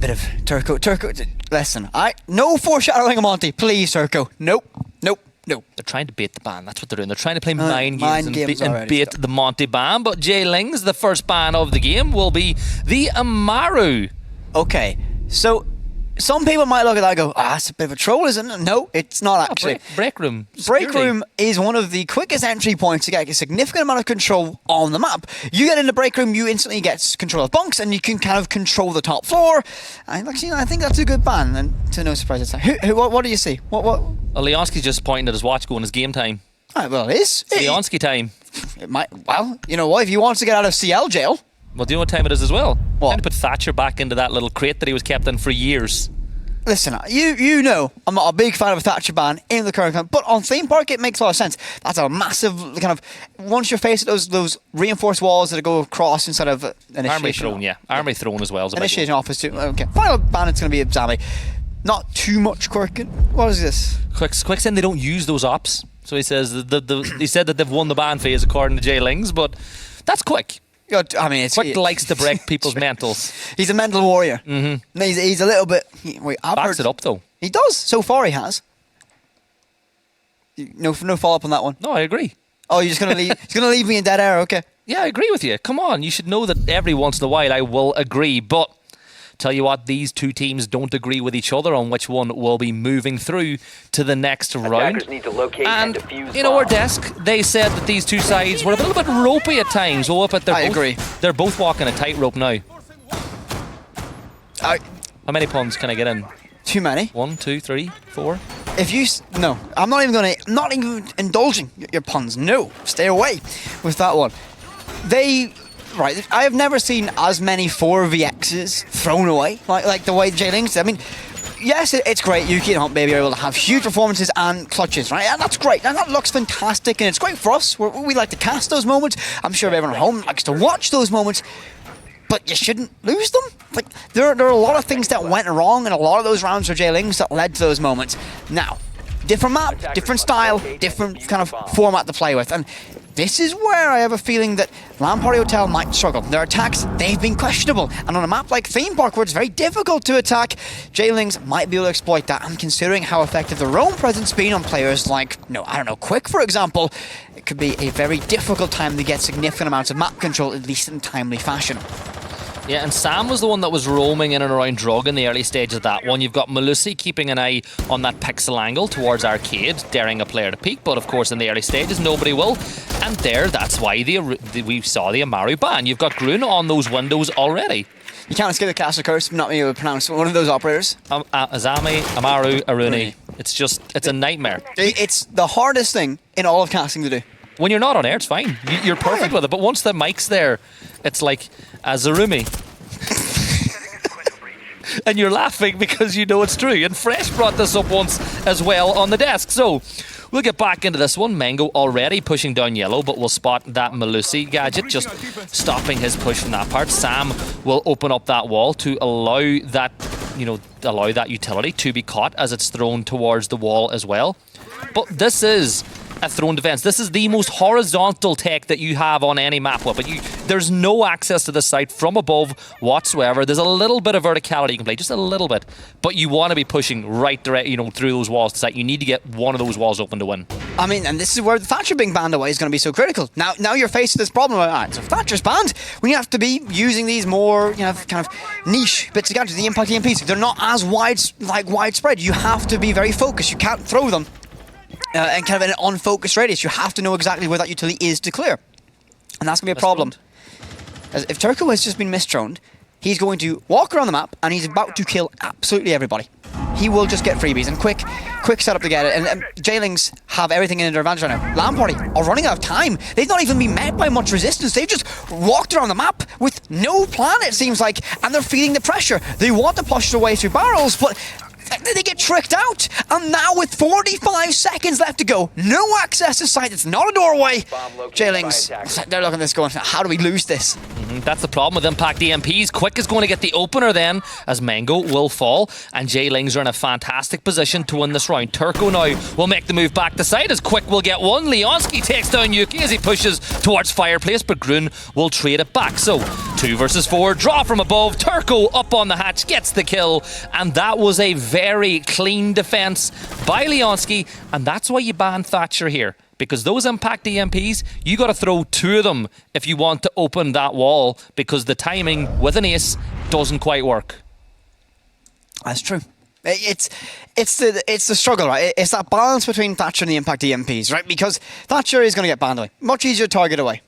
bit of Turco. Listen, no foreshadowing of Monty, please, Turco. Nope. They're trying to bait the ban. That's what they're doing. They're trying to play mind games and bait the Monty ban. But Jaylings, the first ban of the game, will be the Amaru. Okay, so some people might look at that and go, it's a bit of a troll, isn't it? No, it's not actually. Break room. Break room is one of the quickest entry points to get a significant amount of control on the map. You get into break room, you instantly get control of bunks, and you can kind of control the top floor. And actually, I think that's a good ban, and to no surprise, what do you see? What? Well, Leonski's just pointing at his watch going, it's game time. Well, it is. It's Leonski time. It might. Well, you know what? If he wants to get out of CL jail. Well, do you know what time it is as well? What? Time to put Thatcher back into that little crate that he was kept in for years. Listen, you know I'm not a big fan of a Thatcher ban in the current time, but on Theme Park it makes a lot of sense. That's a massive kind of, once you're facing those reinforced walls that go across instead of initiation. Armory throne, yeah. Armory throne as well. Initiation office too. Okay. Final ban, it's going to be a Zami. Not too much quirking. What is this? Quick saying they don't use those ops. So he says he said that they've won the ban phase according to Jaylings, but that's Quick. I mean, Quick likes to break people's mentals. He's a mental warrior. Mm-hmm. He's a little bit. Backs it up though. He does. So far, he has. No follow up on that one. No, I agree. Oh, you're just gonna leave? He's gonna leave me in dead air. Okay. Yeah, I agree with you. Come on, you should know that every once in a while I will agree, but. Tell you what, these two teams don't agree with each other on which one will be moving through to the next round. Need to locate and defuse in our desk, they said that these two sides were a little bit ropey at times. But I agree. They're both walking a tightrope now. How many puns can I get in? Too many. 1, 2, 3, 4. If you no, I'm not even indulging your puns. No, stay away with that one. Right, I have never seen as many 4VXs thrown away like the way Jaylings. I mean, yes, it's great. Yuki and Hunt Baby are able to have huge performances and clutches, right? And that's great. And that looks fantastic, and it's great for us. We like to cast those moments. I'm sure everyone at home likes to watch those moments. But you shouldn't lose them. Like there are a lot of things that went wrong in a lot of those rounds for Jaylings that led to those moments. Now, different map, different style, different kind of format to play with, and this is where I have a feeling that Lan Party Hotel might struggle. Their attacks, they've been questionable. And on a map like Theme Park, where it's very difficult to attack, Jaylings might be able to exploit that. And considering how effective their own presence been on players like, Quick, for example, it could be a very difficult time to get significant amounts of map control, at least in timely fashion. Yeah, and Sam was the one that was roaming in and around Drug in the early stages of that one. You've got Malusi keeping an eye on that pixel angle towards Arcade, daring a player to peek, but of course in the early stages nobody will. And that's why we saw the Amaru ban. You've got Grun on those windows already. You can't escape the Castle Curse, not being able to pronounce one of those operators. Azami, Amaru, Aruni. It's a nightmare. It's the hardest thing in all of casting to do. When you're not on air, it's fine. You're perfect with it. But once the mic's there, it's like Azarumi. And you're laughing because you know it's true. And Fresh brought this up once as well on the desk. So we'll get back into this one. Mango already pushing down yellow, but we'll spot that Malusi gadget just stopping his push from that part. Sam will open up that wall to allow that utility to be caught as it's thrown towards the wall as well. But this is a thrown defense. This is the most horizontal tech that you have on any map weapon. There's no access to this site from above whatsoever. There's a little bit of verticality you can play, just a little bit, but you want to be pushing right direct, through those walls to site. You need to get one of those walls open to win. I mean, and this is where the Thatcher being banned away is going to be so critical. Now you're faced with this problem. Alright, so Thatcher's banned. We have to be using these more, kind of niche bits of gadgets. The impact EMPs, they're not as widespread. You have to be very focused. You can't throw them. And kind of in an unfocused radius, you have to know exactly where that utility is to clear. And that's going to be a problem. As if Turco has just been misthrown, he's going to walk around the map and he's about to kill absolutely everybody. He will just get freebies and quick setup to get it. And Jaylings have everything in their advantage right now. Lan Party are running out of time. They've not even been met by much resistance. They've just walked around the map with no plan, it seems like, and they're feeling the pressure. They want to push their way through barrels, but they get tricked out, and now with 45 seconds left to go, no access to site, it's not a doorway. Jaylings, they're looking at this going, how do we lose this? That's the problem with Impact EMPs. Quick is going to get the opener then, as Mango will fall, and Jaylings are in a fantastic position to win this round. Turco now will make the move back to side, as Quick will get one. Leonski takes down Yuki as he pushes towards Fireplace, but Grun will trade it back. So 2 versus 4, draw from above. Turco up on the hatch, gets the kill, and that was a very clean defense by Leonski, and that's why you ban Thatcher here. Because those Impact EMPs, you got to throw 2 of them if you want to open that wall, because the timing with an ace doesn't quite work. That's true. It's the struggle, right? It's that balance between Thatcher and the Impact EMPs, right? Because Thatcher is going to get banned away. Much easier to target away.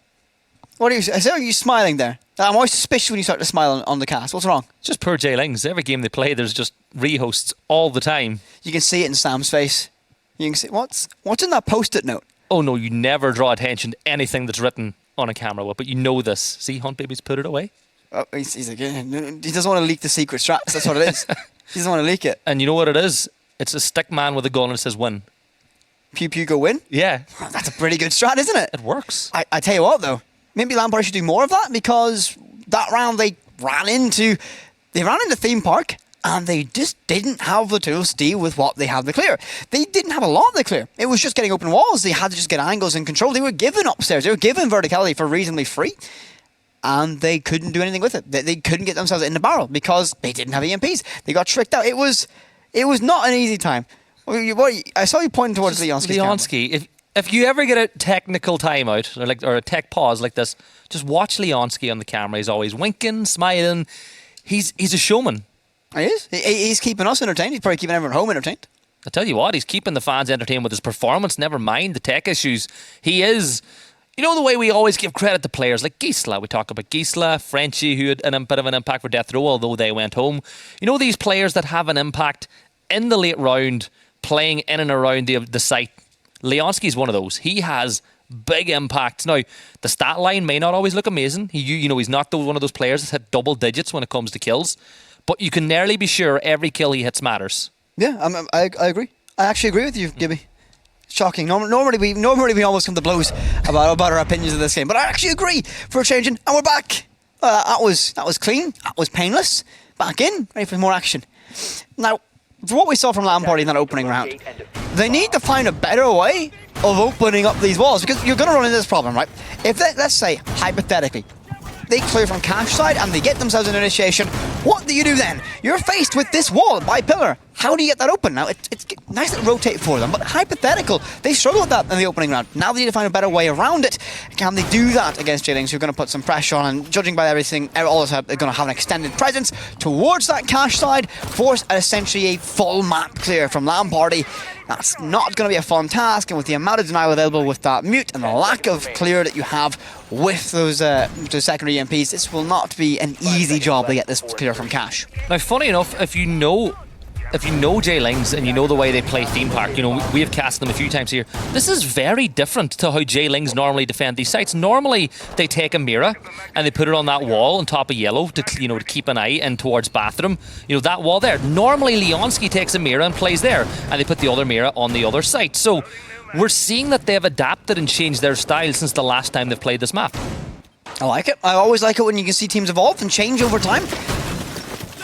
What are you? Are you smiling there? I'm always suspicious when you start to smile on the cast. What's wrong? It's just poor Jaylings. Every game they play, there's just rehosts all the time. You can see it in Sam's face. You can see what's in that post-it note. Oh no, you never draw attention to anything that's written on a camera, but you know this. See, Hunt Baby's put it away. Oh, he's like, he doesn't want to leak the secret strats. That's what it is. He doesn't want to leak it. And you know what it is? It's a stick man with a gun and it says win. Pew pew go win? Yeah. That's a pretty good strat, isn't it? It works. I tell you what, though. Maybe Lan Party should do more of that, because that round they ran into Theme Park, and they just didn't have the tools to deal with what they had to clear. They didn't have a lot to clear. It was just getting open walls. They had to just get angles and control. They were given upstairs. They were given verticality for reasonably free, and they couldn't do anything with it. They couldn't get themselves in the barrel because they didn't have EMPs. They got tricked out. It was not an easy time. I saw you pointing towards Leonski. Leonski, if you ever get a technical timeout or a tech pause like this, just watch Leonski on the camera. He's always winking, smiling. He's a showman. He is. He's keeping us entertained. He's probably keeping everyone at home entertained. I tell you what, he's keeping the fans entertained with his performance, never mind the tech issues. He is, you know, the way we always give credit to players like Gisela. We talk about Gisela, Frenchie, who had a bit of an impact for Death Row, although they went home. You know, these players that have an impact in the late round, playing in and around the site. Leonski's one of those. He has big impact. Now, the stat line may not always look amazing. He's not one of those players that's hit double digits when it comes to kills. But you can nearly be sure every kill he hits matters. Yeah, I agree. I actually agree with you, Gibby. Shocking. Normally we almost come to blows about our opinions of this game, but I actually agree for a changing, and we're back. That was clean. That was painless. Back in, ready for more action. Now, for what we saw from Lan Party in that opening round, they need to find a better way of opening up these walls, because you're going to run into this problem, right? If let's say hypothetically, they clear from cash side and they get themselves an initiation, what do you do then? You're faced with this wall by pillar. How do you get that open? Now, it's nice to rotate for them, but hypothetical, they struggle with that in the opening round. Now they need to find a better way around it. Can they do that against Jaylings, who are going to put some pressure on, and judging by everything, all of them, they're going to have an extended presence towards that cash side, force essentially a full map clear from Lan Party. That's not going to be a fun task, and with the amount of denial available with that mute and the lack of clear that you have with those secondary EMPs, this will not be an easy job to get this clear from cash. Now, funny enough, if you know Jaylings and you know the way they play Theme Park, you know, we have cast them a few times here. This is very different to how Jaylings normally defend these sites. Normally, they take a mirror and they put it on that wall on top of yellow to keep an eye in towards bathroom. You know, that wall there. Normally, Leonski takes a mirror and plays there, and they put the other mirror on the other site. So we're seeing that they've adapted and changed their style since the last time they've played this map. I like it. I always like it when you can see teams evolve and change over time.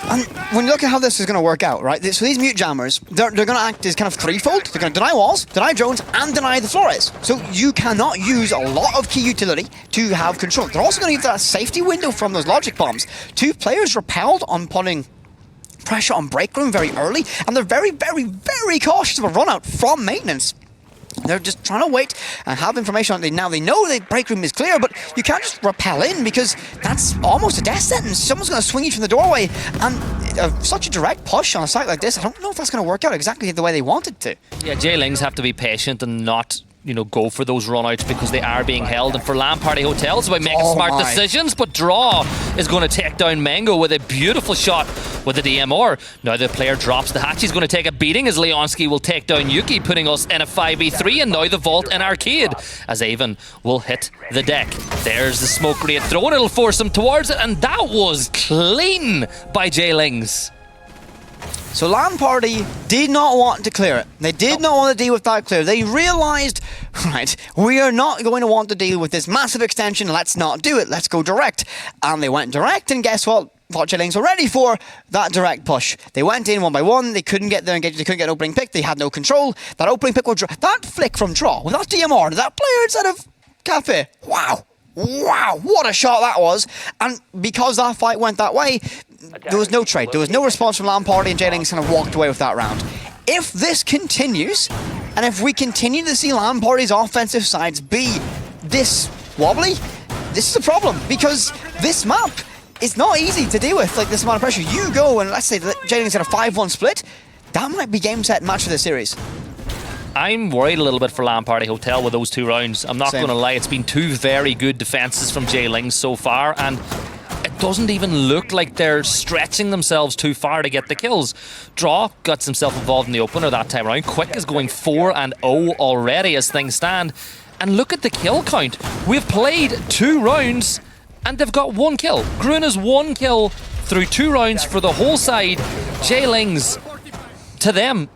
And when you look at how this is going to work out, right? So these mute jammers, they're going to act as kind of threefold. They're going to deny walls, deny drones, and deny the Flores. So you cannot use a lot of key utility to have control. They're also going to give that safety window from those logic bombs. 2 players repelled on putting pressure on break room very early, and they're very, very, very cautious of a run out from maintenance. They're just trying to wait and have information on it. Now they know the break room is clear, but you can't just rappel in, because that's almost a death sentence. Someone's going to swing you from the doorway, and such a direct push on a site like this, I don't know if that's going to work out exactly the way they want it to. Yeah, Jaylings have to be patient and not, go for those runouts, because they are being held. And for Lan Party Hotel, it's about making smart decisions. But Draw is going to take down Mango with a beautiful shot with the DMR. Now the player drops the hatch. He's going to take a beating as Leonski will take down Yuki, putting us in a 5v3. And now the vault in Arcade as Avon will hit the deck. There's the smoke grenade throw, and it'll force him towards it. And that was clean by Jaylings. So Lan Party did not want to clear it. They did not want to deal with that clear. They realized, right, we are not going to want to deal with this massive extension. Let's not do it. Let's go direct. And they went direct, and guess what? Jaylings were ready for that direct push. They went in one by one. They couldn't get there engaged. They couldn't get an opening pick. They had no control. That opening pick was that flick from draw with that DMR, that player instead of Cafe. Wow. Wow, what a shot that was. And because that fight went that way, there was no trade. There was no response from Lan Party, and Jaylings kind of walked away with that round. If this continues, and if we continue to see Lan Party's offensive sides be this wobbly, this is a problem, because this map is not easy to deal with, like this amount of pressure. You go and let's say that Jaylings had a 5-1 split, that might be game set match for the series. I'm worried a little bit for Lan Party Hotel with those 2 rounds. I'm not Same. going to lie, it's been 2 very good defenses from Jaylings so far, and it doesn't even look like they're stretching themselves too far to get the kills. Draw gets himself involved in the opener that time around. Quick is going 4-0 already as things stand. And look at the kill count. We've played 2 rounds and they've got 1 kill. Grun has 1 kill through 2 rounds for the whole side. Jaylings, to them,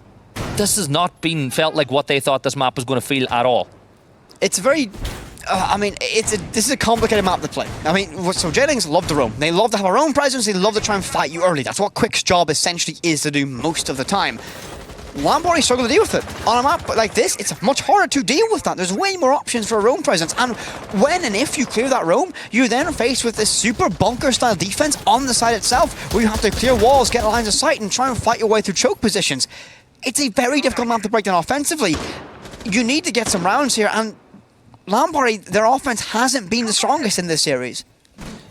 this has not been felt like what they thought this map was going to feel at all. It's very... this is a complicated map to play. I mean, so Jaylings love to roam. They love to have their own presence. They love to try and fight you early. That's what Quick's job essentially is to do most of the time. Lan Party struggle to deal with it. On a map like this, it's much harder to deal with that. There's way more options for a roam presence. And when and if you clear that roam, you're then faced with this super bunker-style defense on the side itself, where you have to clear walls, get lines of sight, and try and fight your way through choke positions. It's a very difficult map to break down offensively. You need to get some rounds here, and Lan Party, their offense hasn't been the strongest in this series.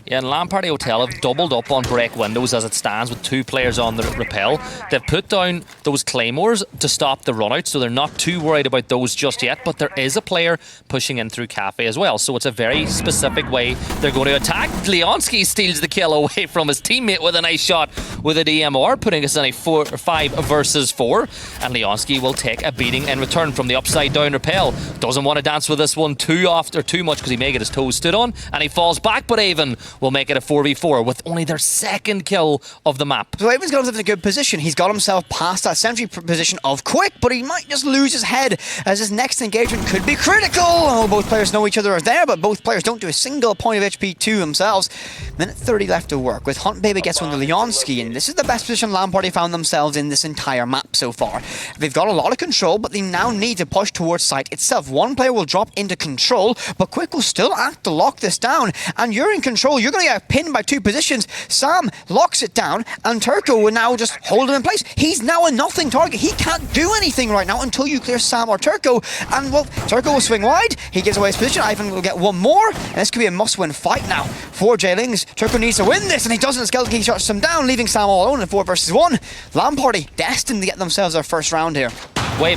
Yeah, and Lan Party Hotel have doubled up on break windows as it stands with 2 players on the rappel. They've put down those claymores to stop the run out, so they're not too worried about those just yet, but there is a player pushing in through Cafe as well, so it's a very specific way they're going to attack. Leonski steals the kill away from his teammate with a nice shot with a DMR, putting us in a 5 versus 4, and Leonski will take a beating in return from the upside down rappel. Doesn't want to dance with this one too much because he may get his toes stood on, and he falls back, but Avon will make it a 4v4 with only their 2nd kill of the map. So Avon's got himself in a good position. He's got himself past that sentry position of Quick, but he might just lose his head as his next engagement could be critical. Oh, both players know each other are there, but both players don't do a single point of HP to themselves. Minute 30 left to work with Hunt Baby gets one to Leonski, and this is the best position Lan Party found themselves in this entire map so far. They've got a lot of control, but they now need to push towards site itself. One player will drop into control, but Quick will still act to lock this down, and you're in control. You're going to get pinned by 2 positions. Sam locks it down, and Turco will now just hold him in place. He's now a nothing target. He can't do anything right now until you clear Sam or Turco, and well, Turco will swing wide. He gives away his position. Ivan will get one more, and this could be a must-win fight now for Jaylings. Turco needs to win this, and he doesn't. Skeleton King shuts him down, leaving Sam all alone in 4 versus 1. Lan Party destined to get themselves their first round here. Way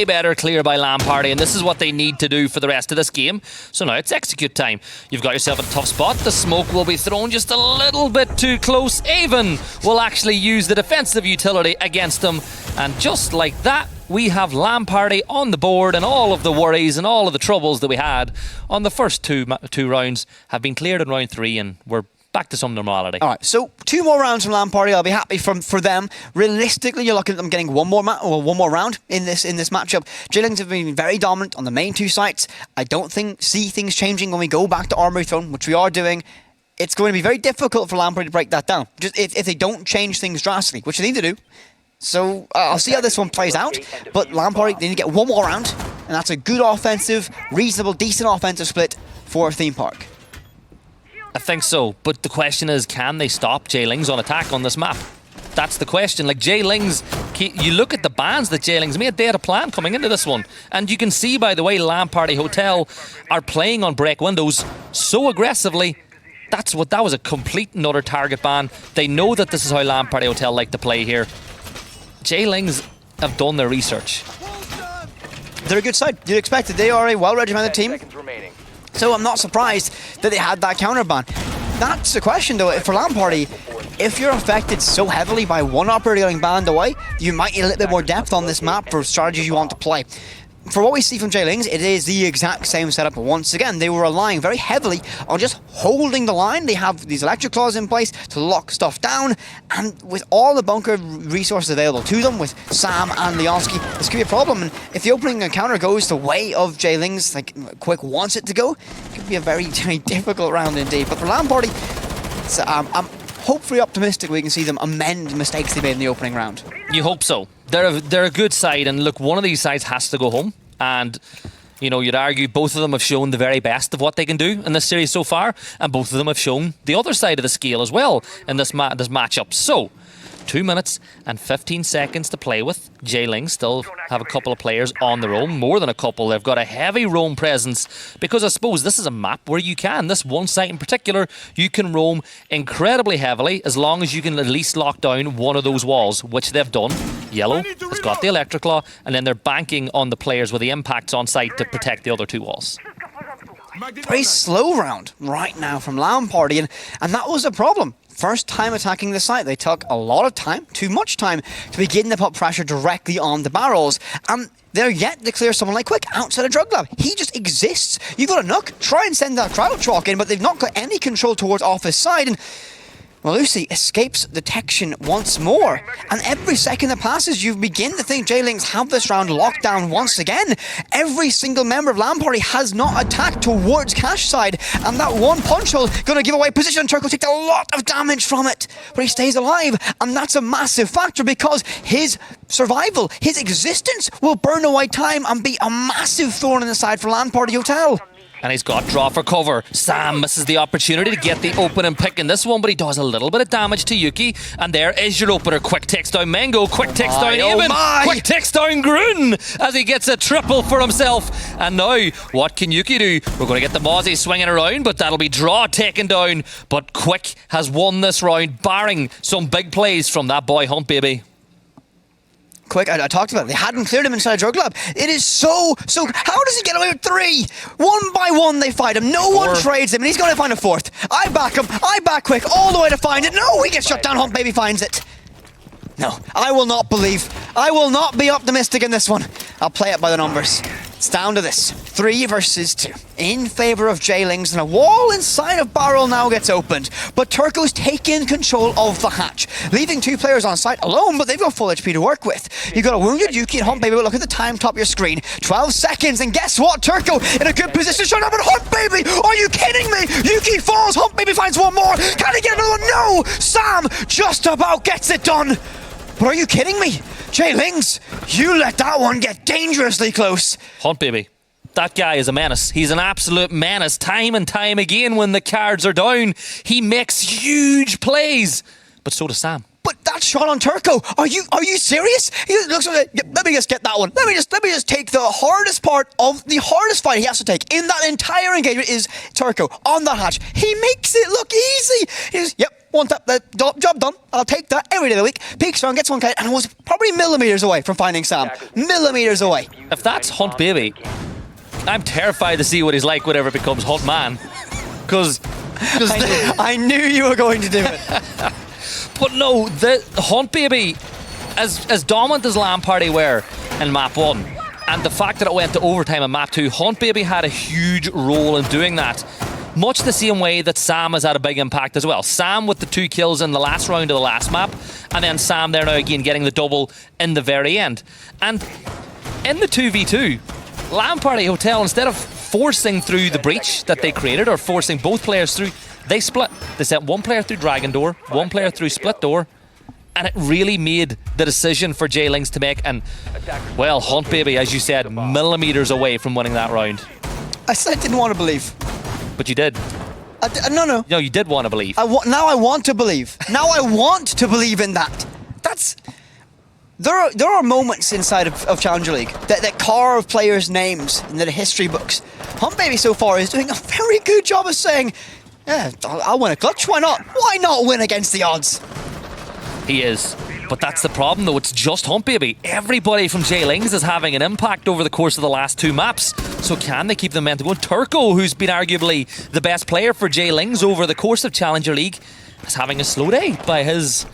better clear by Lan Party, and this is what they need to do for the rest of this game. So now it's execute time. You've got yourself a tough spot. The smoke will be thrown just a little bit too close. Avon will actually use the defensive utility against them, and just like that, we have Lan Party on the board, and all of the worries and all of the troubles that we had on the first two rounds have been cleared in round 3, and we're back to some normality. Alright, so 2 more rounds from Lan Party. I'll be happy for them. Realistically, you're looking at them getting one more round in this matchup. Jaylings have been very dominant on the main 2 sites. I don't see things changing when we go back to Armory Throne, which we are doing. It's going to be very difficult for Lan Party to break that down, just if they don't change things drastically, which they need to do. So I'll see how this one plays out, but Lan Party, they need to get 1 more round, and that's a good offensive, reasonable, decent offensive split for Theme Park. I think so, but the question is, can they stop Jaylings on attack on this map? That's the question. Like, Jaylings, you look at the bans that Jaylings made, they had a plan coming into this one. And you can see by the way Lan Party Hotel are playing on break windows so aggressively. That was a complete and utter target ban. They know that this is how Lan Party Hotel like to play here. Jaylings have done their research. They're a good side. You'd expect it. They are a well-regimented team. So I'm not surprised that they had that counter ban. That's the question though, for Lan Party, if you're affected so heavily by one operator getting banned away, you might need a little bit more depth on this map for strategies you want to play. for what we see from Jaylings, it is the exact same setup once again. They were relying very heavily on just holding the line. They have these electric claws in place to lock stuff down, and with all the bunker resources available to them, with Sam and Leonski, this could be a problem. And if the opening encounter goes the way of Jaylings, like Quick wants it to go, it could be a very, very difficult round indeed. But for Lan Party, I'm hopefully optimistic we can see them amend mistakes they made in the opening round. You hope so. They're a good side, and look, one of these sides has to go home. And you know, you'd argue both of them have shown the very best of what they can do in this series so far, and both of them have shown the other side of the scale as well in this matchup. So, 2 minutes and 15 seconds to play with. Jaylings still have a couple of players on their own, more than a couple. They've got a heavy roam presence because I suppose this is a map where you can, this one site in particular, you can roam incredibly heavily as long as you can at least lock down one of those walls, which they've done. Yellow has got the electric claw, and then they're banking on the players with the impacts on site to protect the other two walls. Very slow round right now from Lan Party, and that was a problem. First time attacking the site, they took a lot of time, too much time, to begin to put pressure directly on the barrels. And they're yet to clear someone like Quick outside a drug lab. He just exists. You've got a Nook, try and send that crowd chalk in, but they've not got any control towards Office side. And Lucy escapes detection once more, and every second that passes you begin to think Jaylings have this round locked down once again. Every single member of Lan Party has not attacked towards Cash side, and that one punch hole going to give away position, and Turco takes a lot of damage from it, but he stays alive, and that's a massive factor because his survival, his existence will burn away time and be a massive thorn in the side for Lan Party Hotel. And he's got draw for cover. Sam misses the opportunity to get the opening pick in this one, but he does a little bit of damage to Yuki. And there is your opener. Quick takes down Mango. Quick takes down Eamon. Quick takes down Grun as he gets a triple for himself. And now, what can Yuki do? We're going to get the Mozzie swinging around, but that'll be draw taken down. But Quick has won this round, barring some big plays from that boy Hunt Baby. Quick, I talked about it. They hadn't cleared him inside a drug lab. It is so... How does he get away with 3? One by one they fight him. No one trades him, and he's going to find a 4th. I back him. I back Quick all the way to find it. No, he gets shut down. Hunt Baby finds it. No, I will not believe. I will not be optimistic in this one. I'll play it by the numbers. It's down to this. 3 versus 2. In favour of Jaylings, and a wall inside of Barrel now gets opened. But Turco's taken control of the hatch, leaving 2 players on site alone, but they've got full HP to work with. You've got a wounded Yuki and Hunt Baby, but look at the time top of your screen. 12 seconds, and guess what? Turco in a good position to shut up, and Hunt Baby! Are you kidding me? Yuki falls, Hunt Baby finds one more. Can he get another one? No! Sam just about gets it done. But are you kidding me? Jaylings, you let that one get dangerously close. Hunt Baby, that guy is a menace. He's an absolute menace. Time and time again when the cards are down, he makes huge plays. But so does Sam. But that shot on Turco, are you serious? He looks like, let me just get that one. Let me just take the hardest part of the hardest fight he has to take in that entire engagement is Turco on the hatch. He makes it look easy. He's, yep. Want that job done, I'll take that every day of the week. Peeks around, gets one kite, and was probably millimeters away from finding Sam. Millimeters away. If that's Hunt Baby, I'm terrified to see what he's like whenever it becomes Hunt Man. Because I knew you were going to do it. But no, the Hunt Baby, as dominant as Lan Party were in map 1, and the fact that it went to overtime in map 2, Hunt Baby had a huge role in doing that. Much the same way that Sam has had a big impact as well. Sam with the 2 kills in the last round of the last map, and then Sam there now again getting the double in the very end. And in the 2v2, Lan Party Hotel, instead of forcing through the breach that they created, or forcing both players through, they split. They sent one player through Dragon Door, one player through Split Door, and it really made the decision for Jaylings to make. And, well, Hunt Baby, as you said, millimeters away from winning that round. I said I didn't want to believe. But you did. No, you did want to believe. Now I want to believe. Now I want to believe in that. There are moments inside of Challenger League that carve players' names into the history books. Hunt Baby so far is doing a very good job of saying, yeah, I'll win a clutch. Why not? Why not win against the odds? He is. But that's the problem, though. It's just Hunt Baby. Everybody from Jaylings is having an impact over the course of the last 2 maps. So can they keep the momentum going? Turco, who's been arguably the best player for Jaylings over the course of Challenger League, is having a slow day by his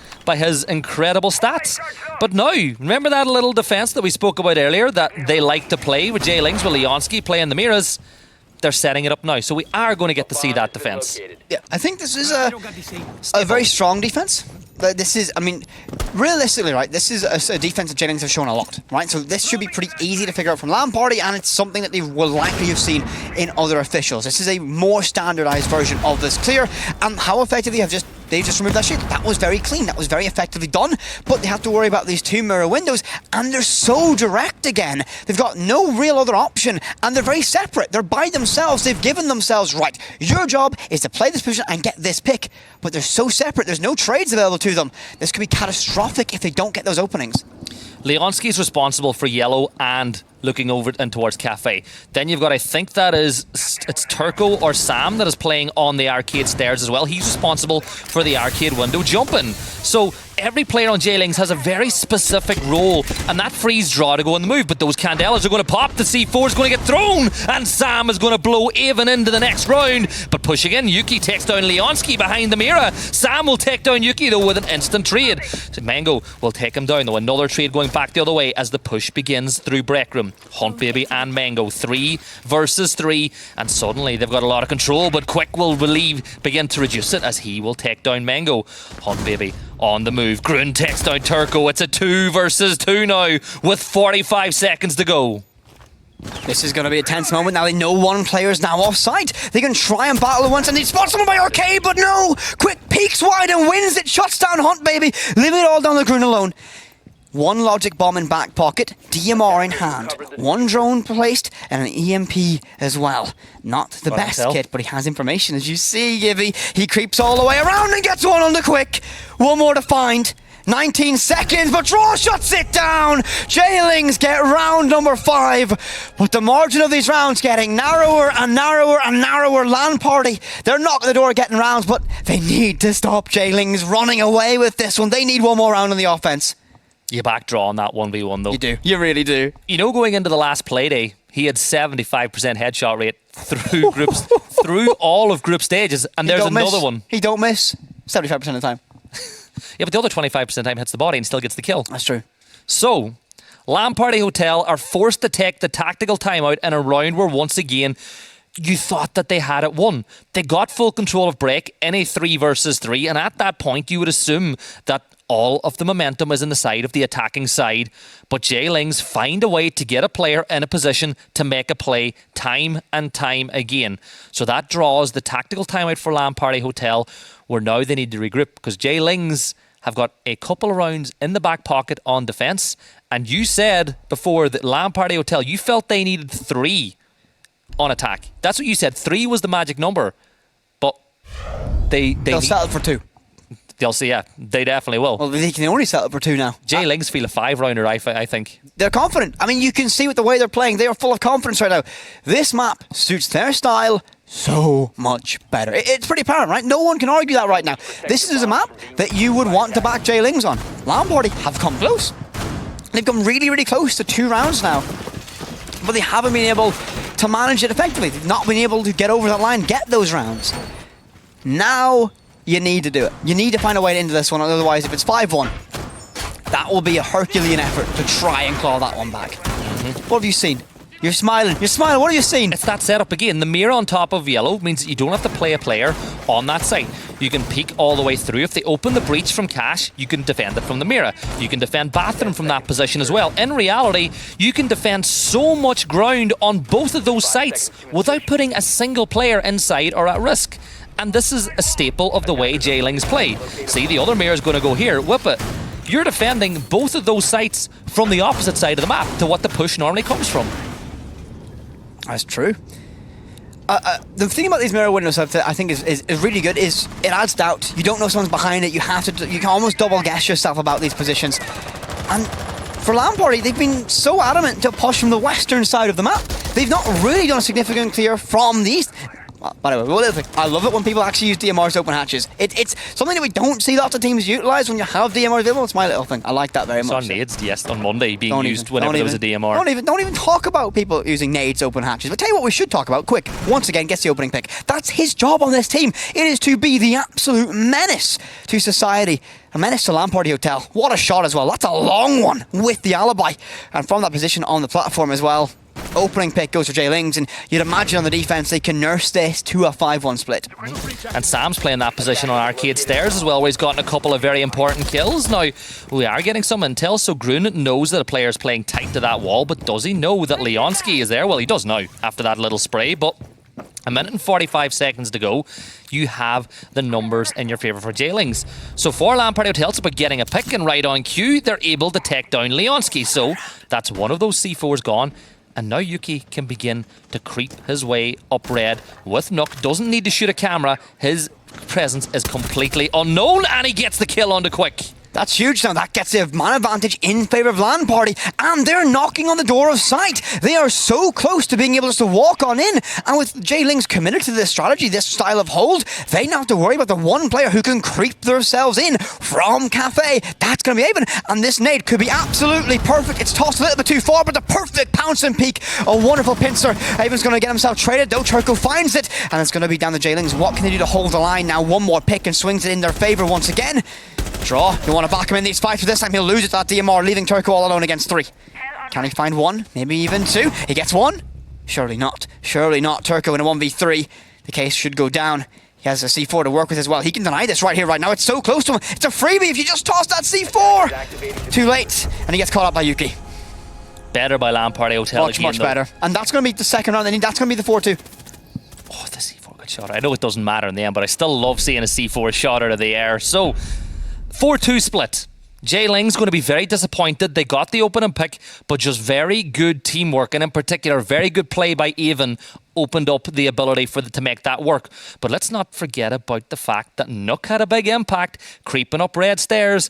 incredible stats. But now, remember that little defence that we spoke about earlier that they like to play with Jaylings, with Leonski playing the mirrors? They're setting it up now, so we are going to get to see that defence. Yeah, I think this is a very strong defence. This is, I mean, realistically, right, this is a defence that Jaylings have shown a lot, right? So this should be pretty easy to figure out from Lan Party, and it's something that they will likely have seen in other officials. This is a more standardised version of this clear, and how effectively they've just removed that shit. That was very clean, that was very effectively done, but they have to worry about these two mirror windows, and they're so direct again. They've got no real other option, and they're very separate. They're by themselves. They've given themselves, right, your job is to play this position and get this pick, but they're so separate. There's no trades available to them. This could be catastrophic if they don't get those openings. Leonski is responsible for yellow and looking over and towards Cafe. Then you've got, I think it's Turco or Sam that is playing on the arcade stairs as well. He's responsible for the arcade window jumping. So every player on Jaylings has a very specific role, and that frees draw to go on the move. But those Candelas are going to pop, the C4 is going to get thrown, and Sam is going to blow Avon into the next round. But pushing in, Yuki takes down Leonski behind the mirror. Sam will take down Yuki though with an instant trade. So Mango will take him down though. Another trade going back the other way as the push begins through Break Room. Hunt Baby and Mango 3 versus 3, and suddenly they've got a lot of control, but Quick will begin to reduce it as he will take down Mango. Hunt Baby on the move. Grun takes down Turco. It's a 2 versus 2 now with 45 seconds to go. This is going to be a tense moment. Now they know one player is now offside. They can try and battle at once, and they spot someone by Arcade, but no! Quick peeks wide and wins it. Shuts down Hunt Baby. Leave it all down the Grun alone. One logic bomb in back pocket, DMR in hand. One drone placed, and an EMP as well. Not the best kit, but he has information, as you see, Givy. He creeps all the way around and gets one on the Quick. One more to find. 19 seconds, but Draw shuts it down. Jaylings get round number 5, but the margin of these rounds getting narrower and narrower and narrower. Lan Party, they're knocking the door getting rounds, but they need to stop Jaylings running away with this one. They need one more round on the offense. You back draw on that 1v1 though. You do. You really do. You know, going into the last play day, he had 75% headshot rate through groups, through all of group stages, and there's another one. He don't miss 75% of the time. Yeah, but the other 25% of the time hits the body and still gets the kill. That's true. So, Lan Party Hotel are forced to take the tactical timeout in a round where once again you thought that they had it won. They got full control of Break in a 3 versus 3, and at that point you would assume that all of the momentum is in the side of the attacking side, but Jaylings find a way to get a player in a position to make a play time and time again. So that draws the tactical timeout for Lan Party Hotel, where now they need to regroup, because Jaylings have got a couple of rounds in the back pocket on defence, and you said before that Lan Party Hotel, you felt they needed 3 on attack. That's what you said. 3 was the magic number, but they'll settle for 2. They'll see, yeah, they definitely will. Well, they can only settle for 2 now. Jaylings feel a 5-rounder, I think. They're confident. I mean, you can see with the way they're playing, they are full of confidence right now. This map suits their style so much better. It's pretty apparent, right? No one can argue that right now. This is a map that you would want to back Jaylings on. Lan Party have come close. They've come really, really close to 2 rounds now. But they haven't been able to manage it effectively. They've not been able to get over that line, get those rounds. Now you need to do it. You need to find a way into this one, otherwise if it's 5-1, that will be a Herculean effort to try and claw that one back. What have you seen? You're smiling. You're smiling. What have you seen? It's that setup again. The mirror on top of yellow means that you don't have to play a player on that side. You can peek all the way through. If they open the breach from Cash, you can defend it from the mirror. You can defend Bathroom from that position as well. In reality, you can defend so much ground on both of those sites without putting a single player inside or at risk. And this is a staple of the way Jaylings play. See, the other mirror is going to go here, whip it. You're defending both of those sites from the opposite side of the map to what the push normally comes from. That's true. The thing about these mirror windows that I think is really good is it adds doubt. You don't know someone's behind it. You can almost double guess yourself about these positions. And for Lan Party, they've been so adamant to push from the western side of the map. They've not really done a significant clear from the east. By the way, I love it when people actually use DMR's open hatches. It's something that we don't see lots of teams utilize when you have DMR available. It's my little thing. I like that very much. It's on nades, yes, on Monday being used whenever there was a DMR. Don't even talk about people using nades open hatches. But tell you what we should talk about. Quick, once again, gets the opening pick. That's his job on this team. It is to be the absolute menace to society. A menace to Lan Party Hotel. What a shot as well. That's a long one with the alibi. And from that position on the platform as well. Opening pick goes for Jaylings, and you'd imagine on the defense they can nurse this to a 5-1 split. And Sam's playing that position on Arcade Stairs as well, where he's gotten a couple of very important kills. Now, we are getting some intel, so Grun knows that a player's playing tight to that wall, but does he know that Leonski is there? Well, he does now, after that little spray, but a minute and 45 seconds to go. You have the numbers in your favour for Jaylings. So for Lan Party Hotel, it's about getting a pick, and right on cue, they're able to take down Leonski. So that's one of those C4s gone. And now Yuki can begin to creep his way up red with Nook. Doesn't need to shoot a camera. His presence is completely unknown, and he gets the kill onto Quick. That's huge now. That gets the man advantage in favour of Lan Party, and they're knocking on the door of sight. They are so close to being able just to walk on in, and with Jaylings committed to this strategy, this style of hold, they don't have to worry about the one player who can creep themselves in from Cafe. That's going to be Avon, and this nade could be absolutely perfect. It's tossed a little bit too far, but the perfect pounce and peek. A wonderful pincer. Avon's going to get himself traded, though Turco finds it, and it's going to be down to Jaylings. What can they do to hold the line now? One more pick and swings it in their favour once again. Draw. You want to back him in these fights, but this time he'll lose it, that DMR, leaving Turco all alone against 3. Can he find 1? Maybe even 2? He gets 1? Surely not. Surely not. Turco in a 1v3. The case should go down. He has a C4 to work with as well. He can deny this right here, right now. It's so close to him. It's a freebie if you just toss that C4. Too late. And he gets caught up by Yuki. Better by Lan Party Hotel. Much better. And that's going to be the second round. And that's going to be the 4-2. Oh, the C4 got shot. I know it doesn't matter in the end, but I still love seeing a C4 shot out of the air. So 4-2 split. Jaylings going to be very disappointed. They got the opening pick, but just very good teamwork, and in particular, very good play by Avon opened up the ability for them to make that work. But let's not forget about the fact that Nook had a big impact, creeping up red stairs.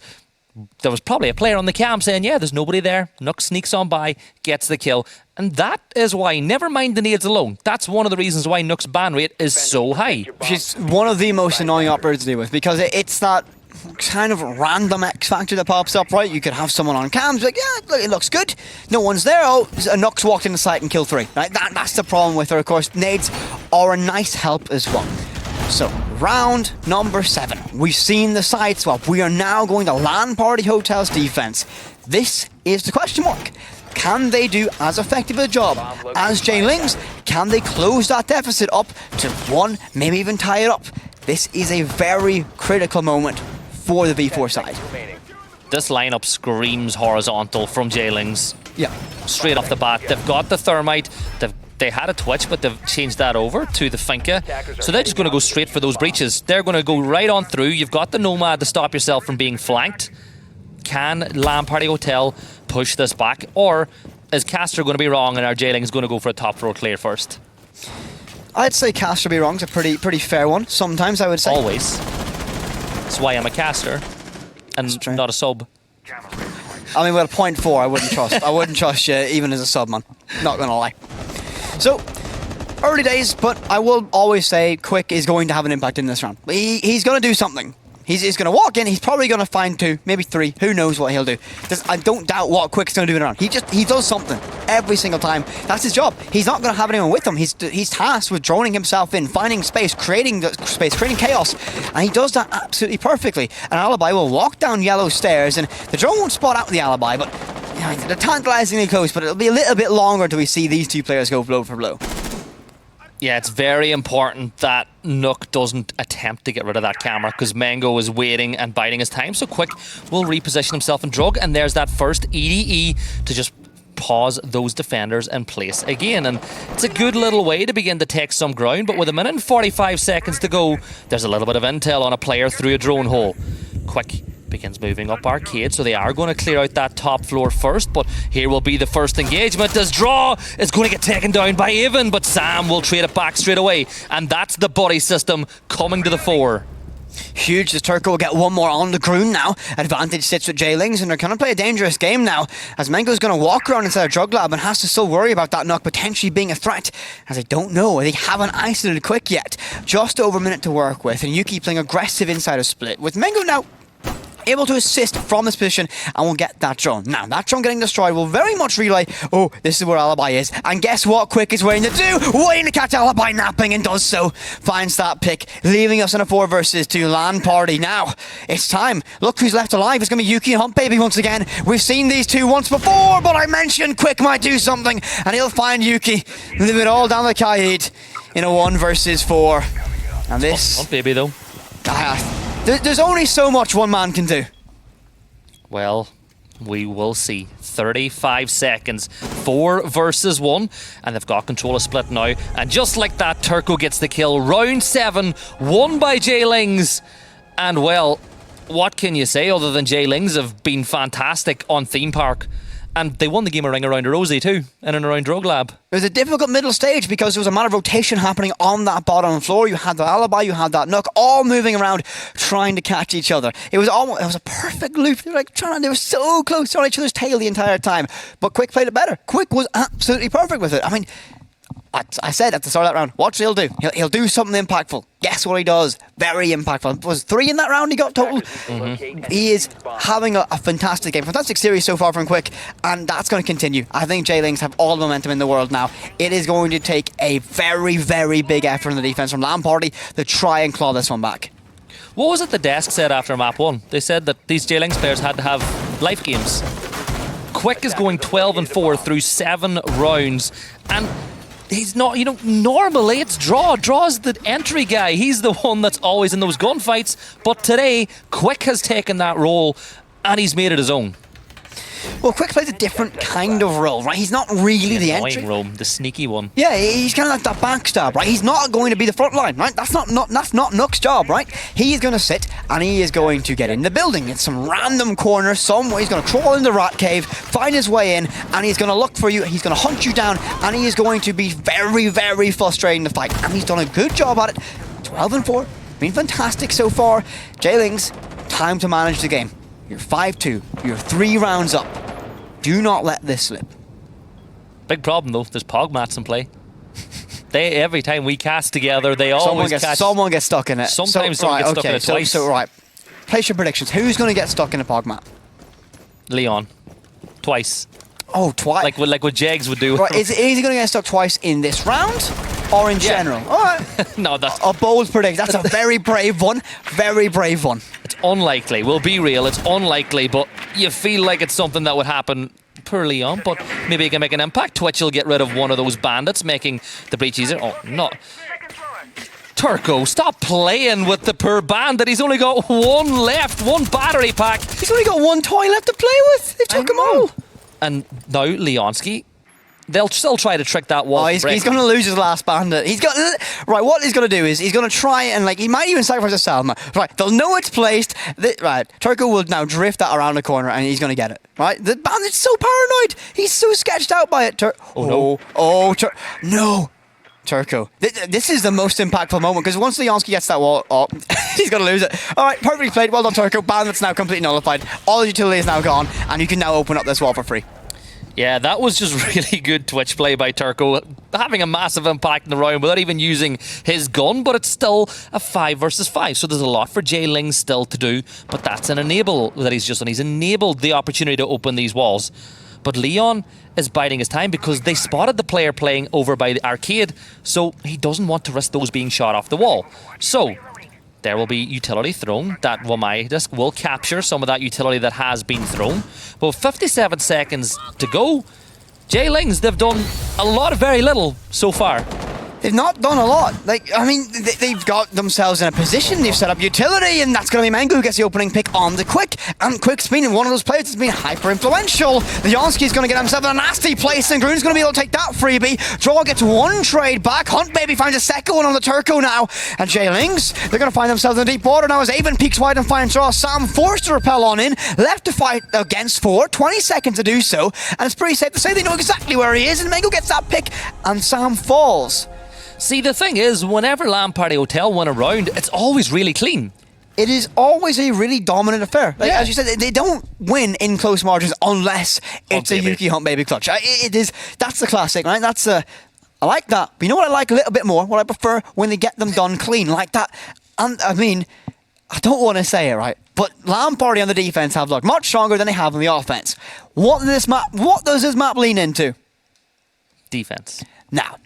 There was probably a player on the cam saying, yeah, there's nobody there. Nook sneaks on by, gets the kill. And that is why, never mind the nades alone, that's one of the reasons why Nook's ban rate is so high. She's one of the most annoying operators to deal with, because it's that kind of random X factor that pops up, right? You could have someone on cams like, yeah, look, it looks good. No one's there. Oh, a Nook's walked in the site and killed 3. Right? That's the problem with her, of course. Nades are a nice help as well. So, round number 7. We've seen the side swap. We are now going to Lan Party Hotel's defense. This is the question mark. Can they do as effective a job as Jaylings? Can they close that deficit up to 1, maybe even tie it up? This is a very critical moment for the V4 side. This lineup screams horizontal from Jaylings. Yeah. Straight off the bat. They've got the thermite. They had a twitch, but they've changed that over to the Finca. So they're just going to go straight for those breaches. They're going to go right on through. You've got the Nomad to stop yourself from being flanked. Can Lan Party Hotel push this back? Or is Castor going to be wrong and our Jaylings going to go for a top floor clear first? I'd say Castor be wrong. It's a pretty fair one. Sometimes I would say. Always. That's why I'm a caster and not a sub. I mean, well, 0.4 I wouldn't trust. I wouldn't trust you even as a sub, man. Not gonna lie. So, early days, but I will always say Quick is going to have an impact in this round. He's going to do something. He's going to walk in, he's probably going to find 2, maybe 3. Who knows what he'll do. I don't doubt what Quick's going to do in a round. He does something every single time. That's his job. He's not going to have anyone with him. He's tasked with droning himself in, finding space, creating chaos, and he does that absolutely perfectly. An Alibi will walk down yellow stairs, and the drone won't spot out the Alibi, but they're tantalizingly close, but it'll be a little bit longer until we see these 2 players go blow for blow. Yeah, it's very important that Nook doesn't attempt to get rid of that camera, because Mango is waiting and biding his time. So Quick will reposition himself in drug, and there's that first EDE to just pause those defenders in place again. And it's a good little way to begin to take some ground, but with a minute and 45 seconds to go, there's a little bit of intel on a player through a drone hole. Quick begins moving up arcade, so they are going to clear out that top floor first, but here will be the first engagement. This draw is going to get taken down by Avon, but Sam will trade it back straight away, and that's the buddy system coming to the fore. Huge. The Turco will get one more on the ground now. Advantage sits with Jaylings, and they're going to play a dangerous game now, as Mango's going to walk around inside a drug lab and has to still worry about that knock potentially being a threat, as they don't know. They haven't isolated Quick yet. Just over a minute to work with, and Yuki playing aggressive inside a split, with Mango now able to assist from this position, and we'll get that drone. Now, that drone getting destroyed will very much relay, oh, this is where Alibi is. And guess what Quick is waiting to do? Waiting to catch Alibi napping, and does so. Finds that pick, leaving us in a 4 versus 2 Lan Party. Now, it's time. Look who's left alive. It's going to be Yuki and Hump Baby once again. We've seen these two once before, but I mentioned Quick might do something, and he'll find Yuki. Leave it all down the Kaid in a 1 versus 4. And this... Hump Baby, though. There's only so much one man can do. Well, we will see. 35 seconds, 4 versus 1, and they've got control of split now. And just like that, Turco gets the kill. Round 7, won by Jaylings. And well, what can you say other than Jaylings have been fantastic on Theme Park? And they won the game of Ring Around a Rosie too, in and around Drug Lab. It was a difficult middle stage because there was a amount of rotation happening on that bottom floor. You had the Alibi, you had that Nook, all moving around, trying to catch each other. It was a perfect loop. They were so close on each other's tail the entire time. But Quick played it better. Quick was absolutely perfect with it. I mean, I said at the start of that round, watch what he'll do. He'll do something impactful. Guess what he does? Very impactful. Was 3 in that round he got total? He is having a fantastic game. Fantastic series so far from Quick, and that's going to continue. I think Jaylings have all the momentum in the world now. It is going to take a very, very big effort in the defense from Lan Party to try and claw this one back. What was it the desk said after map 1? They said that these Jaylings players had to have life games. Quick is going 12-4 through 7 rounds, and he's not, normally it's Draw. Draw's the entry guy. He's the one that's always in those gunfights. But today, Quick has taken that role and he's made it his own. Well, Quick plays a different kind of role, right? He's not really the entry role, the sneaky one. Yeah, he's kind of like that backstab, right? He's not going to be the front line, right? That's not Nook's job, right? He is going to sit and he is going to get in the building. It's some random corner somewhere. He's going to crawl in the rat cave, find his way in, and he's going to look for you. He's going to hunt you down, and he is going to be very, very frustrating to fight. And he's done a good job at it. 12-4, been fantastic so far. Jaylings, time to manage the game. You're 5-2. You're 3 rounds up. Do not let this slip. Big problem though. There's Pog mats in play. Every time we cast together, they always catch. Someone gets stuck in it. Sometimes someone gets stuck in it twice. So right, place your predictions. Who's going to get stuck in a Pog mat? Leon, twice. Oh, twice. Like what Jags would do. Right, is he going to get stuck twice in this round? Or in general? All right. No, that's a bold prediction. That's a very brave one. Very brave one. It's unlikely. We'll be real. It's unlikely, but you feel like it's something that would happen per Leon, but maybe he can make an impact. Twitch will get rid of one of those bandits, making the breach easier. Oh, no. Turco, stop playing with the poor bandit. He's only got 1 left, 1 battery pack. He's only got 1 toy left to play with. They've took him all. And now Leonski, they'll still try to trick that wall. Oh, he's going to lose his last bandit. Right, what he's going to do is he's going to try and, he might even sacrifice a Salma. Right, they'll know it's placed. Right, Turco will now drift that around the corner and he's going to get it. Right, the bandit's so paranoid. He's so sketched out by it. No. Turco. This is the most impactful moment because once Leonski gets that wall, he's going to lose it. All right, perfectly played. Well done, Turco. Bandit's now completely nullified. All the utility is now gone, and you can now open up this wall for free. Yeah, that was just really good Twitch play by Turco, having a massive impact in the round without even using his gun, but it's still a 5 versus 5, so there's a lot for Jaylings still to do, but that's an enable that he's just done. He's enabled the opportunity to open these walls. But Leon is biding his time because they spotted the player playing over by the arcade, so he doesn't want to risk those being shot off the wall. So there will be utility thrown. That Wamai will capture some of that utility that has been thrown. But with 57 seconds to go, Jaylings, they've done a lot of very little so far. They've not done a lot. They've got themselves in a position. They've set up utility, and that's going to be Mango who gets the opening pick on the Quick. And Quick's been one of those players that's been hyper-influential. Leonski's going to get himself in a nasty place, and Groon's going to be able to take that freebie. Draw gets 1 trade back. Hunt Baby finds a second one on the Turco now. And Jaylings, they're going to find themselves in deep water now as Avon peeks wide and finds Draw. Sam forced to repel on in. Left to fight against 4. 20 seconds to do so. And it's pretty safe to say they know exactly where he is, and Mango gets that pick, and Sam falls. See, the thing is, whenever Lan Party Hotel win a round, it's always really clean. it is always a really dominant affair. Like, as you said, they don't win in close margins unless it's a Yuki Hunt baby clutch. It is. That's the classic, right? I like that. But you know what I like a little bit more? What I prefer when they get them done clean, like that. And I mean, I don't want to say it, right? But Lan Party on the defense have looked much stronger than they have on the offense. What does this map lean into? Defense. Now,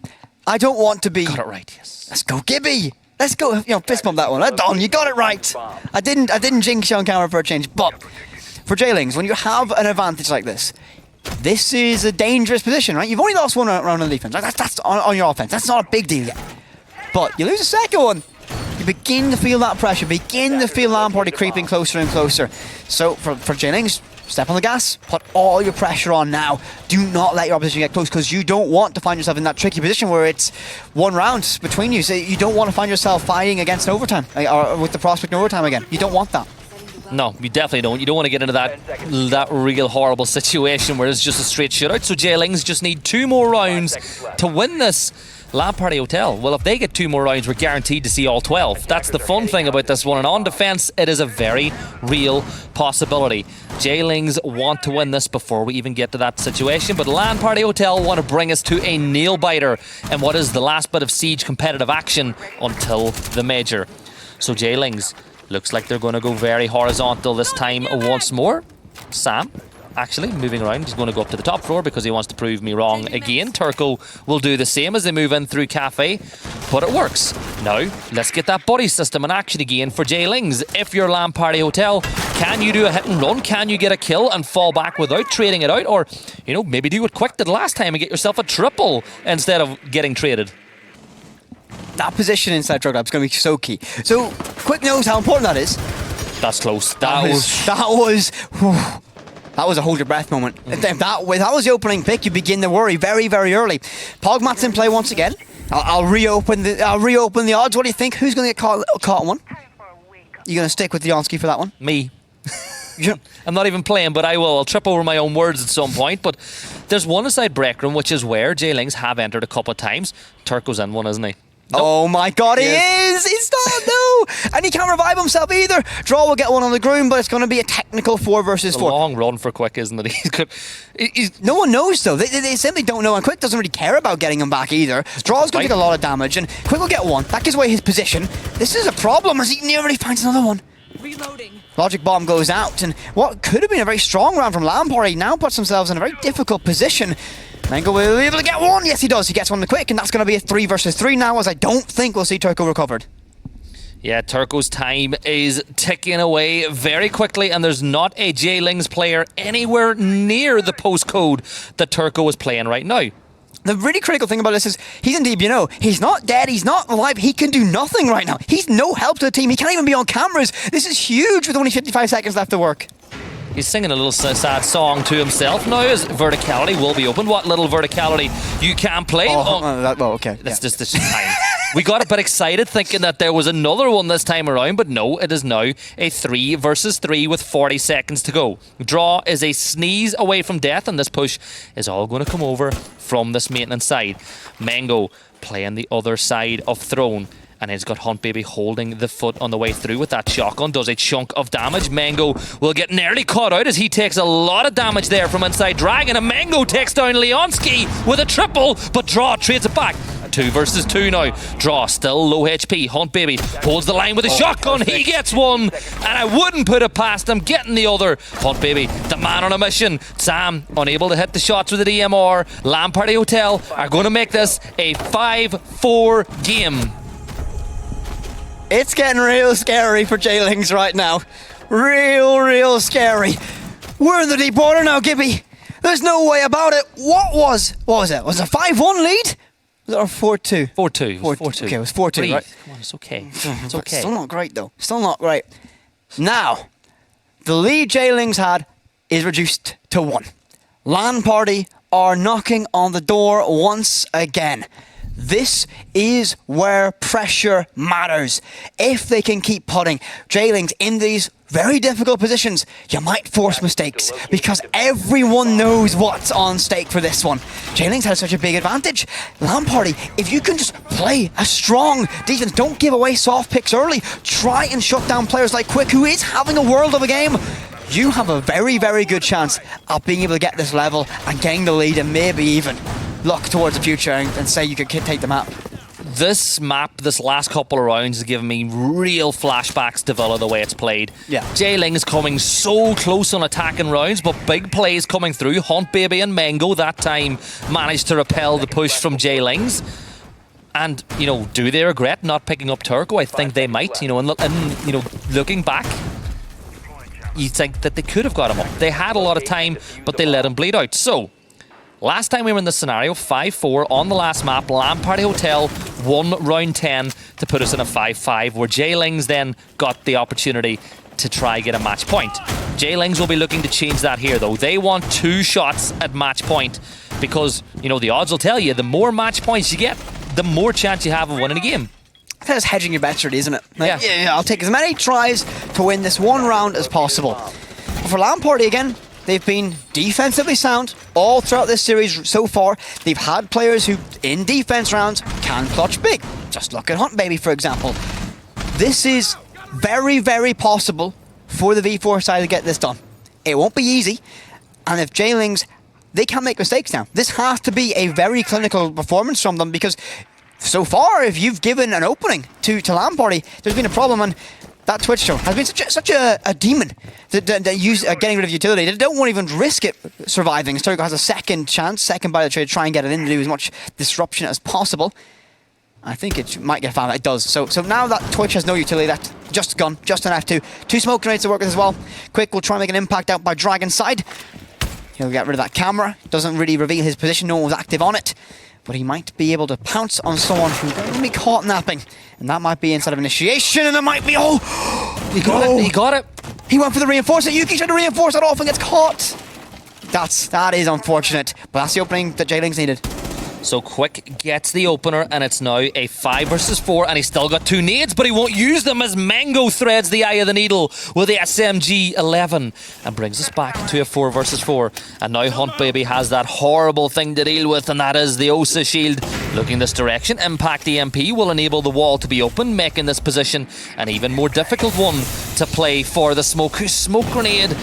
I don't want to be. Got it right. Yes. Let's go, Gibby. Let's go. You know, fist bump that one. Don, you got it right. I didn't jinx you on camera for a change. But for Jaylings, when you have an advantage like this is a dangerous position, right? You've only lost one round on the defense. That's on your offense. That's not a big deal yet. But you lose a second one, you begin to feel that pressure. Begin to feel Lan Party creeping closer and closer. So for Jaylings, step on the gas, put all your pressure on now. Do not let your opposition get close, because you don't want to find yourself in that tricky position where it's one round between you. So you don't want to find yourself fighting against overtime, or with the prospect of overtime again. You don't want that. No, you definitely don't. You don't want to get into that real horrible situation where it's just a straight shootout. So Jaylings just need 2 more rounds to win this Lan Party Hotel. Well, if they get 2 more rounds, we're guaranteed to see all 12. That's the fun thing about this one. And on defense, it is a very real possibility. Jaylings want to win this before we even get to that situation, but Lan Party Hotel want to bring us to a nail-biter and what is the last bit of Siege competitive action until the major. So Jaylings, looks like they're going to go very horizontal this time once more. Sam, actually, moving around, he's going to go up to the top floor because he wants to prove me wrong again. Turco will do the same as they move in through Cafe, but it works. Now, let's get that buddy system in action again for Jaylings. If you're Lan Party Hotel, can you do a hit and run? Can you get a kill and fall back without trading it out? Or, you know, maybe do what Quick did last time and get yourself a triple instead of getting traded. That position inside Drug Lab is going to be so key. So, Quick knows how important that is. That's close. That was a hold your breath moment. If that was the opening pick, you begin to worry very, very early. Pogmat's in play once again. I'll reopen the odds. What do you think? Who's going to get caught on one? You going to stick with Jansky for that one? Me. I'm not even playing, but I will. I'll trip over my own words at some point. But there's one aside break room, which is where Jaylings have entered a couple of times. Turco's in one, isn't he? Nope. Oh my god, he is! He's not, no! And he can't revive himself either. Draw will get one on the groom, but it's going to be a technical 4 versus 4. A long run for Quick, isn't it? No one knows, though. They simply don't know, and Quick doesn't really care about getting him back either. Draw's going to take a lot of damage, and Quick will get one. That gives away his position. This is a problem as he nearly finds another one. Reloading. Logic Bomb goes out, and what could have been a very strong round from Lan Party now puts themselves in a very difficult position. Mango will be able to get one. Yes, he does. He gets one Quick, and that's going to be a 3 versus 3 now, as I don't think we'll see Turco recovered. Yeah, Turco's time is ticking away very quickly, and there's not a Jaylings player anywhere near the postcode that Turco is playing right now. The really critical thing about this is he's in DBNO. He's not dead. He's not alive. He can do nothing right now. He's no help to the team. He can't even be on cameras. This is huge with only 55 seconds left to work. He's singing a little sad song to himself now as verticality will be open. What little verticality you can play? Okay. It's just this time. We got a bit excited thinking that there was another one this time around, but no, it is now a 3 versus 3 with 40 seconds to go. Draw is a sneeze away from death, and this push is all going to come over from this maintenance side. Mango playing the other side of Throne. And he's got Hunt Baby holding the foot on the way through with that shotgun. Does a chunk of damage. Mango will get nearly caught out as he takes a lot of damage there from inside Dragon. And Mango takes down Leonsky with a triple, but Draw trades it back. 2 versus 2 now. Draw still low HP. Hunt Baby holds the line with a shotgun. Perfect. He gets one, and I wouldn't put it past him getting the other. Hunt Baby, the man on a mission. Sam unable to hit the shots with the DMR. Lan Party Hotel are going to make this a 5-4 game. It's getting real scary for Jaylings right now. Real scary. We're in the deep water now, Gibby. There's no way about it. What was it? Was it a 5-1 lead? Was it a 4-2? 4-2. 4-2. Okay, it was 4-2, right? Come on, it's okay. It's okay. Still not great, though. Still not great. Now, the lead Jaylings had is reduced to 1. Lan Party are knocking on the door once again. This is where pressure matters. If they can keep putting Jaylings in these very difficult positions, you might force mistakes because everyone knows what's on stake for this one. Jaylings has such a big advantage. Lan Party, if you can just play a strong defense, don't give away soft picks early, try and shut down players like Quick, who is having a world of a game, you have a very, very good chance of being able to get this level and getting the lead and maybe even look towards the future and say you could take the map. This map, this last couple of rounds, has given me real flashbacks to Villa, the way it's played. Yeah. Jaylings coming so close on attacking rounds, but big plays coming through. Hunt Baby and Mango that time managed to repel the push from Jaylings. And, you know, do they regret not picking up Turco? I think they might, you know, and you know, looking back, you think that they could have got him up. They had a lot of time, but they let him bleed out. So, last time we were in this scenario, 5-4 on the last map, Lan Party Hotel won round 10 to put us in a 5-5, where Jaylings then got the opportunity to try get a match point. Jaylings will be looking to change that here, though. They want 2 shots at match point because, you know, the odds will tell you the more match points you get, the more chance you have of winning a game. That's hedging your bets, really, isn't it? Like, yeah, I'll take as many tries to win this one round as possible. But for Lan Party, again, they've been defensively sound all throughout this series so far. They've had players who, in defense rounds, can clutch big. Just look at Hunt Baby, for example. This is very, very possible for the V4 side to get this done. It won't be easy. And if Jaylings, they can't make mistakes now. This has to be a very clinical performance from them because so far, if you've given an opening to Lan Party, there's been a problem. And that Twitch show has been such a demon that use getting rid of utility. They don't want to even risk it surviving. Turco has a second chance, second bite of the trade, try and get it in to do as much disruption as possible. I think it might get found. It does. So now that Twitch has no utility, that's just gone, just an F2. 2 smoke grenades to work with as well. Quick will try and make an impact out by Dragon's side. He'll get rid of that camera. Doesn't really reveal his position. No one was active on it. But he might be able to pounce on someone who's going to be caught napping. And that might be inside of initiation, and it might be... Oh! He got it. He got it. He went for the reinforcer. Yuki tried to reinforce it off and gets caught. That is unfortunate. But that's the opening that Jaylings needed. So Quick gets the opener, and it's now a 5 versus 4, and he's still got 2 nades, but he won't use them as Mango threads the eye of the needle with the SMG-11 and brings us back to a 4 versus 4. And now Hunt Baby has that horrible thing to deal with, and that is the OSA shield. Looking this direction, Impact EMP will enable the wall to be open, making this position an even more difficult one to play for the Smoke, whose smoke grenade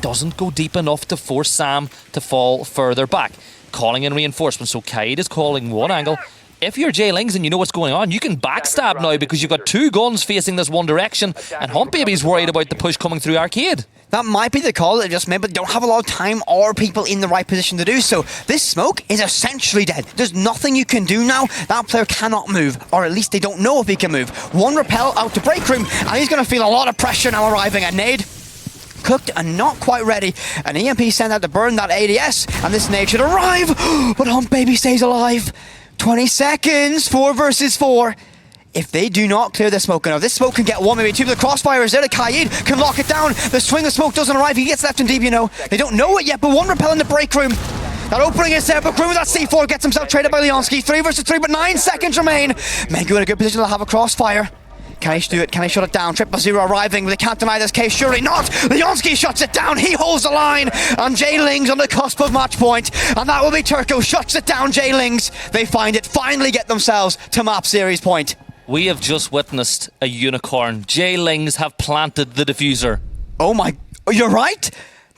doesn't go deep enough to force Sam to fall further back. Calling in reinforcements, so Kaid is calling one angle. If you're Jaylings and you know what's going on, you can backstab now because you've got 2 guns facing this one direction, and Hunt Baby's worried about the push coming through Arcade. That might be the call that they just made, but they don't have a lot of time or people in the right position to do so. This smoke is essentially dead. There's nothing you can do now. That player cannot move, or at least they don't know if he can move. One repel out to break room, and he's going to feel a lot of pressure now arriving at nade. Cooked and not quite ready. An EMP sent out to burn that ADS, and this nade should arrive, but Hunt Baby stays alive. 20 seconds, 4 versus 4. If they do not clear the smoke, now this smoke can get 1, maybe 2, but the crossfires there to Kaid can lock it down. The swing of smoke doesn't arrive, he gets left in deep, you know. They don't know it yet, but 1 repel in the break room. That opening is there, but Groom, that C4 gets himself traded by Leonski. 3 versus 3, but 9 seconds remain. Mango in a good position to have a crossfire. Can he do it? Can he shut it down? 000 arriving, but they can't deny this case. Surely not. Leonski shuts it down. He holds the line. And Jaylings on the cusp of match point. And that will be Turco. Shuts it down. Jaylings. They find it. Finally get themselves to map series point. We have just witnessed a unicorn. Jaylings have planted the diffuser. Oh my... You're right.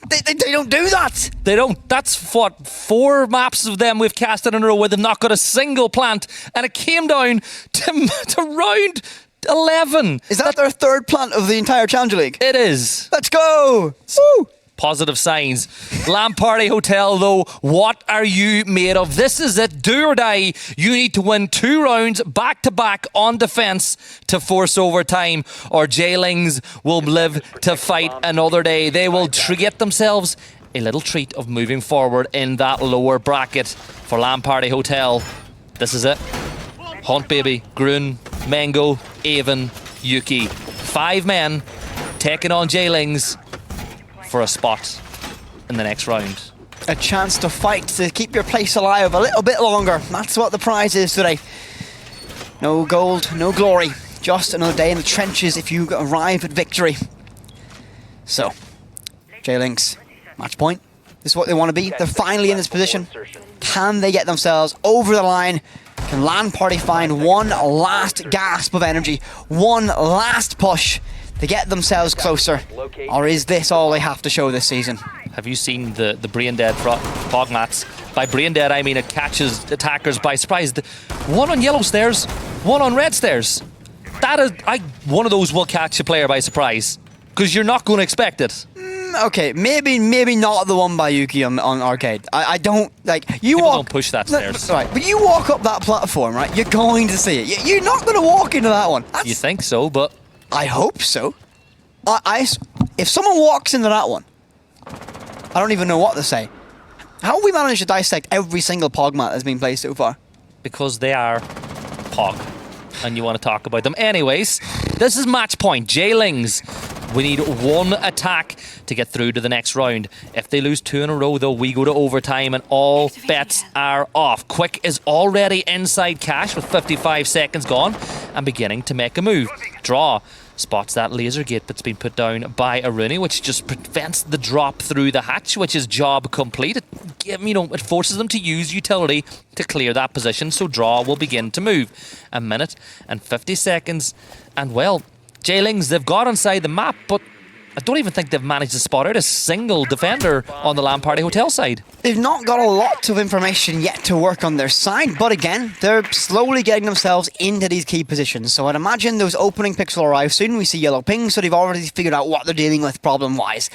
They don't do that. They don't. That's what, 4 maps of them we've casted in a row where they've not got a single plant. And it came down to round 11. Is that their 3rd plant of the entire Challenger League? It is. Let's go. Woo. Positive signs. Lan Party Hotel, though, what are you made of? This is it. Do or die. You need to win 2 rounds back-to-back on defense to force overtime, or Jaylings will live to fight another day. They will get themselves a little treat of moving forward in that lower bracket for Lan Party Hotel. This is it. Hunt Baby, Grun, Mango, Avon, Yuki. 5 men taking on Jaylings for a spot in the next round. A chance to fight, to keep your place alive a little bit longer. That's what the prize is today. No gold, no glory. Just another day in the trenches if you arrive at victory. So, Jaylings, match point. This is what they want to be. They're finally in this position. Can they get themselves over the line? Can Lan Party find one last gasp of energy? One last push to get themselves closer? Or is this all they have to show this season? Have you seen the brain dead Fogmats? By brain dead, I mean it catches attackers by surprise. One on yellow stairs, one on red stairs. That is, one of those will catch a player by surprise because you're not going to expect it. Okay, maybe not the one by Yuki on arcade. I don't like you People walk. don't push that stairs. Right, but you walk up that platform, right? You're going to see it. You're not going to walk into that one. You think so, but I hope so. If someone walks into that one, I don't even know what to say. How have we managed to dissect every single Pogmat that's been played so far? because they are Pog, and you want to talk about them. Anyways, this is match point. Jaylings, we need one attack to get through to the next round. If they lose 2 in a row, though, we go to overtime and all bets are off. Quick is already inside cash with 55 seconds gone and beginning to make a move. Draw spots that laser gate that's been put down by Aruni, which just prevents the drop through the hatch, which is job complete. It forces them to use utility to clear that position, so Draw will begin to move. 1 minute and 50 seconds, and well, Jaylings, they've got inside the map, but I don't even think they've managed to spot out a single defender on the Lan Party Hotel side. They've not got a lot of information yet to work on their side, but again, they're slowly getting themselves into these key positions. So I'd imagine those opening picks will arrive soon. We see yellow pings, so they've already figured out what they're dealing with problem-wise.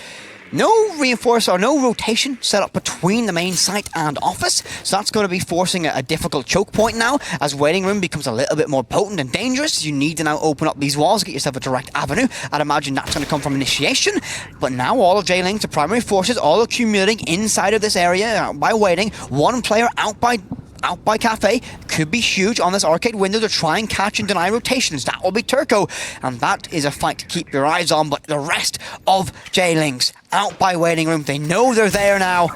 No reinforce or no rotation set up between the main site and office, so that's going to be forcing a difficult choke point now as waiting room becomes a little bit more potent and dangerous. You need to now open up these walls, get yourself a direct avenue. I'd imagine that's going to come from initiation, but now all of Jaylings, the primary forces, all accumulating inside of this area by waiting. One player out by Cafe could be huge on this arcade window to try and catch and deny rotations. That will be Turco, and that is a fight to keep your eyes on. But the rest of Jaylings out by waiting room, they know they're there now.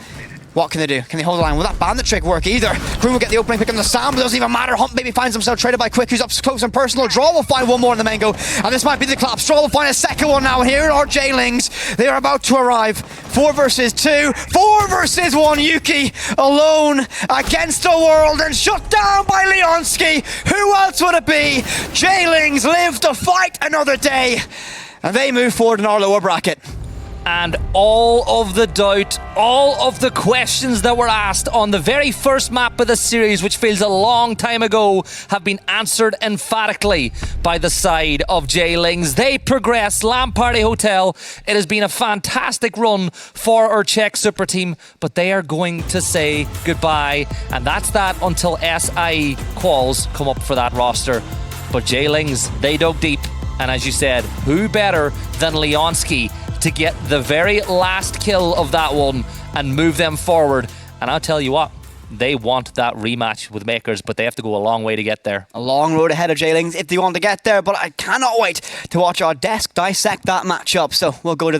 What can they do? Can they hold the line? Will that bandit trick work either? Crew will get the opening pick on the Sam, but it doesn't even matter. Hunt Baby finds himself traded by Quick, who's up close and personal. Draw will find one more in the mango, and this might be the collapse. Draw will find a second one now. Here are Jaylings. They are about to arrive. 4 versus 2. 4 versus 1. Yuki alone against the world and shut down by Leonski. Who else would it be? Jaylings live to fight another day, and they move forward in our lower bracket. And all of the doubt, all of the questions that were asked on the very first map of the series, which feels a long time ago, have been answered emphatically by the side of Jaylings. They progress Lan Party Hotel. It has been a fantastic run for our Czech super team, but they are going to say goodbye. And that's that until SIE quals come up for that roster. But Jaylings, they dug deep. And as you said, who better than Leonski to get the very last kill of that one and move them forward? And I'll tell you what, they want that rematch with Makers, but they have to go a long way to get there. A long road ahead of Jaylings if they want to get there, but I cannot wait to watch our desk dissect that matchup. So we'll go to that.